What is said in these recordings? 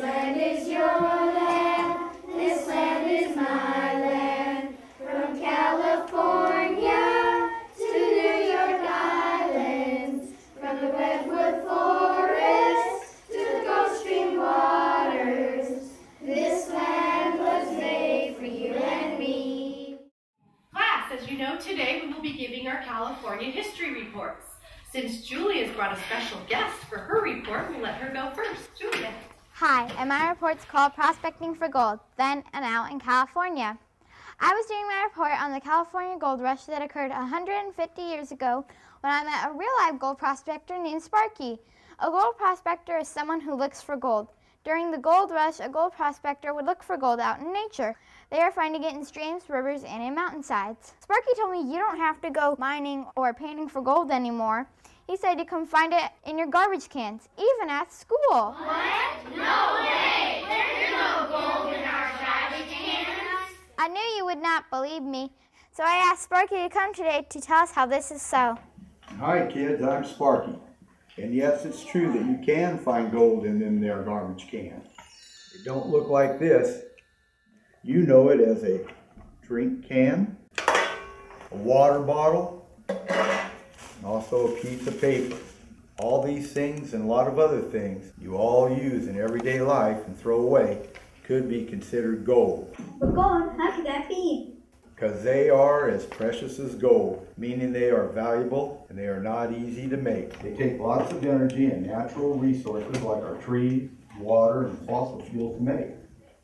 land is your land, this land is my land. From California to New York Islands, from the redwood forest to the Gulf Stream waters, this land was made for you and me. Class, as you know, today we will be giving our California history reports. Since Julia's brought a special guest for her report, we'll let her go first. Julia. Hi, and my report's called Prospecting for Gold, Then and Now in California. I was doing my report on the California gold rush that occurred 150 years ago when I met a real-life gold prospector named Sparky. A gold prospector is someone who looks for gold. During the gold rush, a gold prospector would look for gold out in nature. They are finding it in streams, rivers, and in mountainsides. Sparky told me you don't have to go mining or painting for gold anymore. He said you can find it in your garbage cans, even at school. What? No way! There's no gold in our garbage cans. I knew you would not believe me, so I asked Sparky to come today to tell us how this is so. Hi kids, I'm Sparky. And yes, it's true that you can find gold in them there garbage cans. They don't look like this. You know it as a drink can, a water bottle, and also a piece of paper. All these things and a lot of other things you all use in everyday life and throw away could be considered gold. But gold, how could that be? Because they are as precious as gold, meaning they are valuable and they are not easy to make. They take lots of energy and natural resources like our trees, water, and fossil fuels to make.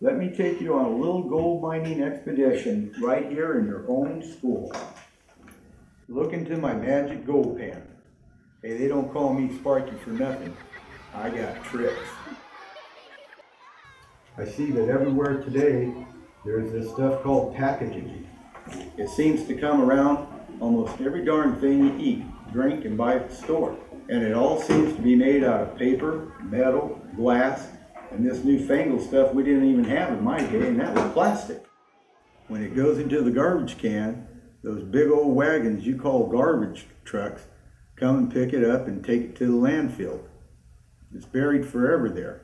Let me take you on a little gold mining expedition right here in your own school. Look into my magic gold pan. Hey, they don't call me Sparky for nothing. I got tricks. I see that everywhere today there's this stuff called packaging. It seems to come around almost every darn thing you eat, drink, and buy at the store. And it all seems to be made out of paper, metal, glass, and this newfangled stuff we didn't even have in my day, and that was plastic. When it goes into the garbage can, those big old wagons you call garbage trucks come and pick it up and take it to the landfill. It's buried forever there.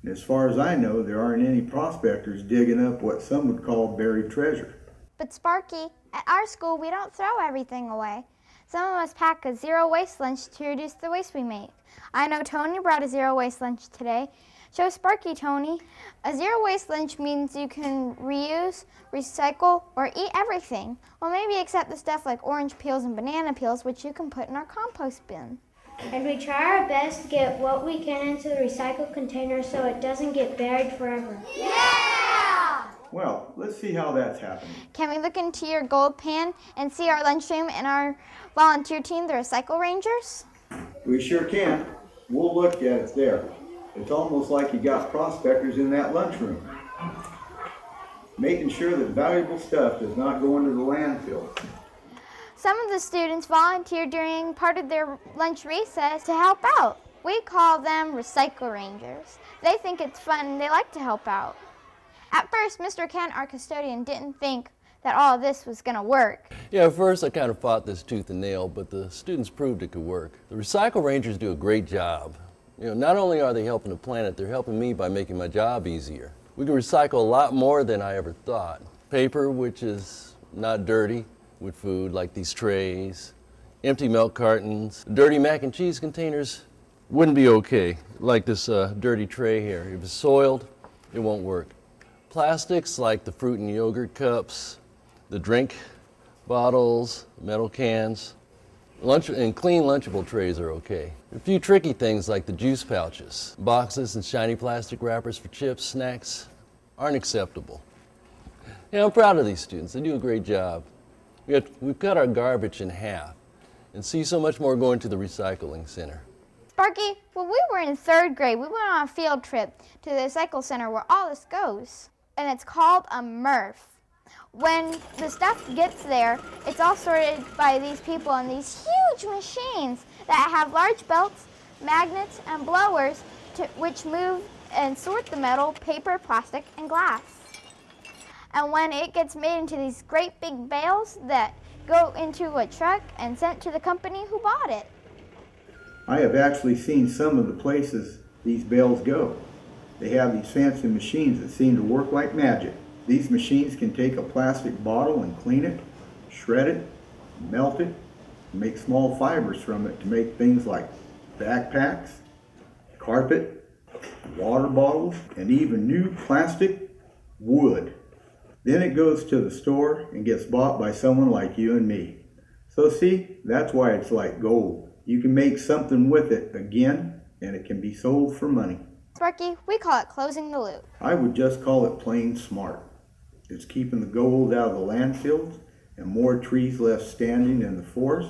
And as far as I know, there aren't any prospectors digging up what some would call buried treasure. But Sparky, at our school we don't throw everything away. Some of us pack a zero-waste lunch to reduce the waste we make. I know Tony brought a zero-waste lunch today. Show Sparky, Tony. A zero-waste lunch means you can reuse, recycle, or eat everything. Well, maybe except the stuff like orange peels and banana peels, which you can put in our compost bin. And we try our best to get what we can into the recycled container so it doesn't get buried forever. Yeah! Well, let's see how that's happening. Can we look into your gold pan and see our lunchroom and our volunteer team, the Recycle Rangers? We sure can. We'll look at it there. It's almost like you got prospectors in that lunchroom, making sure that valuable stuff does not go into the landfill. Some of the students volunteer during part of their lunch recess to help out. We call them Recycle Rangers. They think it's fun and they like to help out. At first, Mr. Kent, our custodian, didn't think that all of this was going to work. Yeah, at first I kind of fought this tooth and nail, but the students proved it could work. The Recycle Rangers do a great job. You know, not only are they helping the planet, they're helping me by making my job easier. We can recycle a lot more than I ever thought. Paper, which is not dirty with food, like these trays, empty milk cartons, dirty mac and cheese containers wouldn't be okay, like this dirty tray here. If it's soiled, it won't work. Plastics like the fruit and yogurt cups, the drink bottles, metal cans, and clean Lunchable trays are okay. A few tricky things like the juice pouches, boxes and shiny plastic wrappers for chips, snacks aren't acceptable. Yeah, I'm proud of these students. They do a great job. We've cut our garbage in half and see so much more going to the recycling center. Sparky, when we were in 3rd grade, we went on a field trip to the recycle center where all this goes. And it's called a MRF. When the stuff gets there, it's all sorted by these people in these huge machines that have large belts, magnets, and blowers which move and sort the metal, paper, plastic, and glass. And when it gets made into these great big bales that go into a truck and sent to the company who bought it. I have actually seen some of the places these bales go. They have these fancy machines that seem to work like magic. These machines can take a plastic bottle and clean it, shred it, melt it, and make small fibers from it to make things like backpacks, carpet, water bottles, and even new plastic wood. Then it goes to the store and gets bought by someone like you and me. So see, that's why it's like gold. You can make something with it again, and it can be sold for money. Sparky, we call it closing the loop. I would just call it plain smart. It's keeping the gold out of the landfills, and more trees left standing in the forest,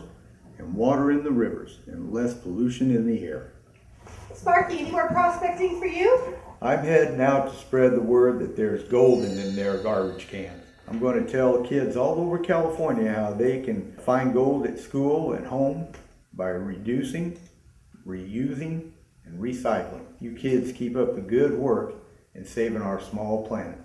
and water in the rivers, and less pollution in the air. Sparky, any more prospecting for you? I'm heading out to spread the word that there's gold in their garbage cans. I'm going to tell kids all over California how they can find gold at school and home by reducing, reusing, and recycling. You kids keep up the good work in saving our small planet.